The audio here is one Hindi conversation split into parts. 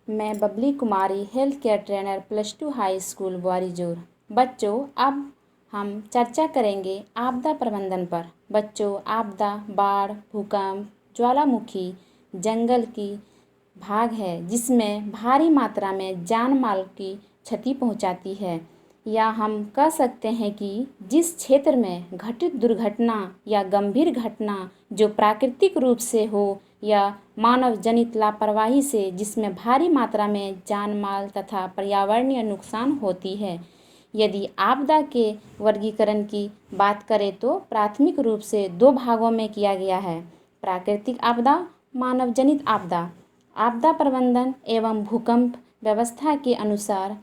मैं Babli Kumari health care trainer +2 high school Gwarijor. बच्चों, अब हम चर्चा करेंगे आपदा प्रबंधन पर। बच्चों, आपदा बाढ़, भूकंप, ज्वालामुखी, जंगल की भाग है जिसमें भारी मात्रा में जान माल की क्षति पहुंचाती है। या हम कह सकते हैं कि जिस क्षेत्र में घटित दुर्घटना या गंभीर घटना जो प्राकृतिक रूप से हो या मानव जनित लापरवाही से जिसमें भारी मात्रा में जान माल तथा पर्यावरणीय नुकसान होती है। यदि आपदा के वर्गीकरण की बात करें तो प्राथमिक रूप से 2 भागों में किया गया है: प्राकृतिक आपदा, मानव जनित आपदा। आपदा प्रबंधन एवं भूकंप व्यवस्था के अनुसार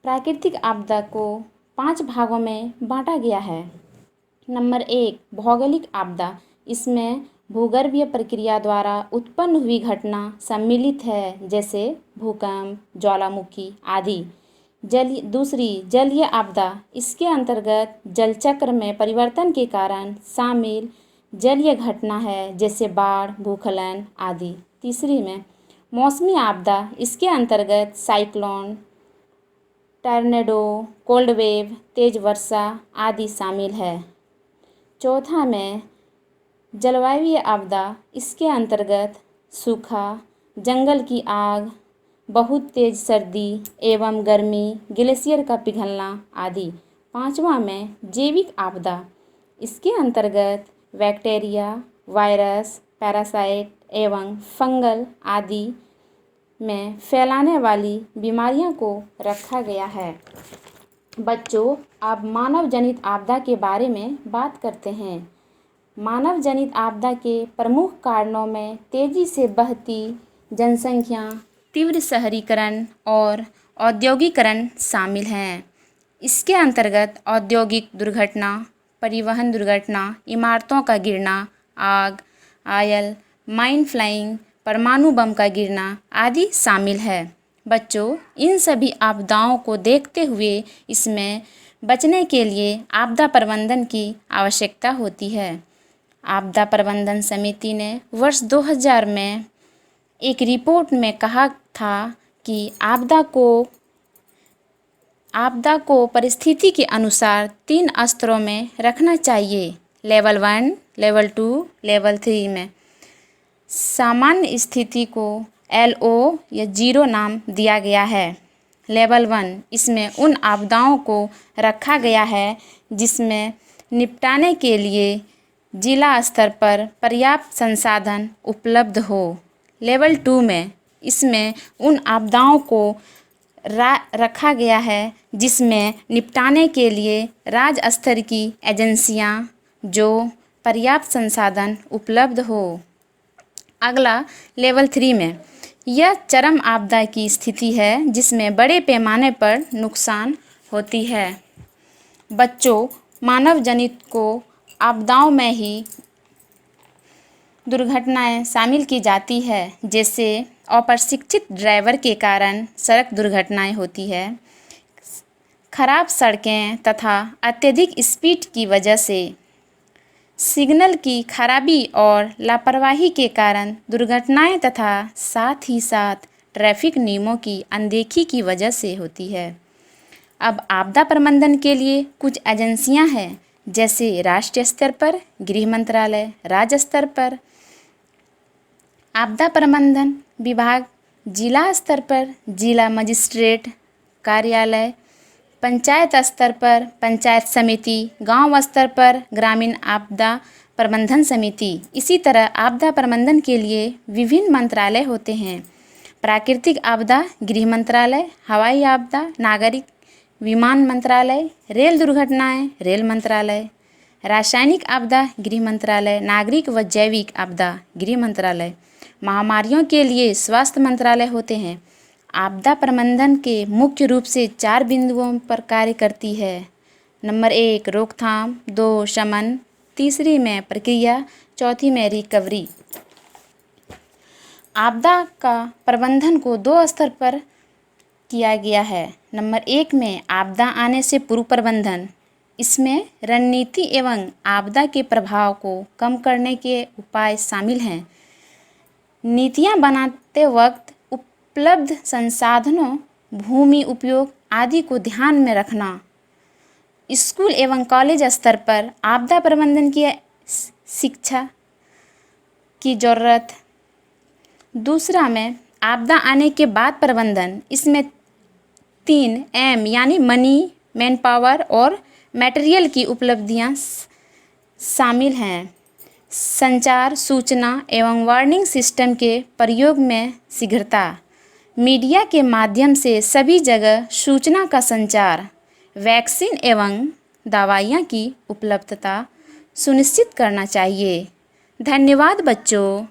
प्राकृतिक आपदा को 5 भागों में बांटा गया है। नंबर 1, भौगोलिक आपदा। इसमें भूगर्भीय प्रक्रिया द्वारा उत्पन्न हुई घटना सम्मिलित है, जैसे भूकंप, ज्वालामुखी आदि। दूसरी, जलीय आपदा। इसके अंतर्गत जलचक्र में परिवर्तन के कारण शामिल जलीय घटना है, जैसे बाढ़, भूस्खलन आदि। तीसरी में मौसमी आपदा। इसके अंतर्गत साइक्लोन, टर्नेडो, कोल्ड वेव, तेज वर्षा आदि शामिल है। चौथा में जलवायु आपदा। इसके अंतर्गत सूखा, जंगल की आग, बहुत तेज सर्दी एवं गर्मी, ग्लेशियर का पिघलना आदि। पांचवा में जैविक आपदा। इसके अंतर्गत बैक्टीरिया, वायरस, पैरासाइट एवं फंगल आदि में फैलाने वाली बीमारियों को रखा गया है। बच्चों, अब मानव जनित आपदा के बारे में बात करते हैं। मानव जनित आपदा के प्रमुख कारणों में तेजी से बढ़ती जनसंख्या, तीव्र शहरीकरण और औद्योगिकरण शामिल हैं। इसके अंतर्गत औद्योगिक दुर्घटना, परिवहन दुर्घटना, इमारतों का गिरना, आग, आयल, माइन फ्लाइंग, परमाणु बम का गिरना आदि शामिल है। बच्चों, इन सभी आपदाओं को देखते हुए इसमें बचने के लिए आपदा प्रबंधन की आवश्यकता होती है। आपदा प्रबंधन समिति ने वर्ष 2000 में एक रिपोर्ट में कहा था कि आपदा को परिस्थिति के अनुसार 3 स्तरों में रखना चाहिए: लेवल 1, लेवल 2, लेवल 3 में। सामान्य स्थिति को LO या 0 नाम दिया गया है। लेवल 1, इसमें उन आपदाओं को रखा गया है जिसमें निपटाने के लिए जिला स्तर पर पर्याप्त संसाधन उपलब्ध हो। लेवल 2 में इसमें उन आपदाओं को रखा गया है जिसमें निपटाने के लिए राज्य स्तर की एजेंसियां जो पर्याप्त संसाधन उपलब्ध हो। अगला लेवल 3 में यह चरम आपदा की स्थिति है जिसमें बड़े पैमाने पर नुकसान होती है। बच्चों, मानव जनित को आपदाओं में ही दुर्घटनाएं शामिल की जाती है, जैसे अप्रशिक्षित ड्राइवर के कारण सड़क दुर्घटनाएं होती है, खराब सड़कें तथा अत्यधिक स्पीड की वजह से, सिग्नल की खराबी और लापरवाही के कारण दुर्घटनाएं तथा साथ ही साथ ट्रैफिक नियमों की अनदेखी की वजह से होती है। अब आपदा प्रबंधन के लिए कुछ एजेंसियां हैं, जैसे राष्ट्रीय स्तर पर गृह मंत्रालय, राज्य स्तर पर आपदा प्रबंधन विभाग, जिला स्तर पर जिला मजिस्ट्रेट कार्यालय, पंचायत स्तर पर पंचायत समिति, गांव स्तर पर ग्रामीण आपदा प्रबंधन समिति। इसी तरह आपदा प्रबंधन के लिए विभिन्न मंत्रालय होते हैं: प्राकृतिक आपदा गृह मंत्रालय, हवाई आपदा नागरिक विमान मंत्रालय, रेल दुर्घटनाएं रेल मंत्रालय, रासायनिक आपदा गृह मंत्रालय, नागरिक व जैविक आपदा गृह मंत्रालय। महामारियों के लिए स्वास्थ्य मंत्रालय होते हैं। आपदा प्रबंधन के मुख्य रूप से 4 बिंदुओं पर कार्य करती है। नंबर 1, रोकथाम, 2, शमन, तीसरी में प्रक्रिया, चौथी में रिकवरी। आपदा का प्रबंधन को 2 स्तर पर किया गया है। नंबर 1 में आपदा आने से पूर्व प्रबंधन। इसमें रणनीति एवं आपदा के प्रभाव को कम करने के उपाय शामिल हैं। नीतियां बनाते वक्त उपलब्ध संसाधनों, भूमि उपयोग आदि को ध्यान में रखना। स्कूल एवं कॉलेज स्तर पर आपदा प्रबंधन की शिक्षा की ज़रूरत। दूसरा में आपदा आने के बाद प्रबंधन, इसमें 3 M यानी मनी, मैन पावर और मटेरियल की उपलब्धियां शामिल हैं। संचार, सूचना एवं वार्निंग सिस्टम के प्रयोग में शीघ्रता, मीडिया के माध्यम से सभी जगह सूचना का संचार, वैक्सीन एवं दवाइयाँ की उपलब्धता सुनिश्चित करना चाहिए। धन्यवाद बच्चों।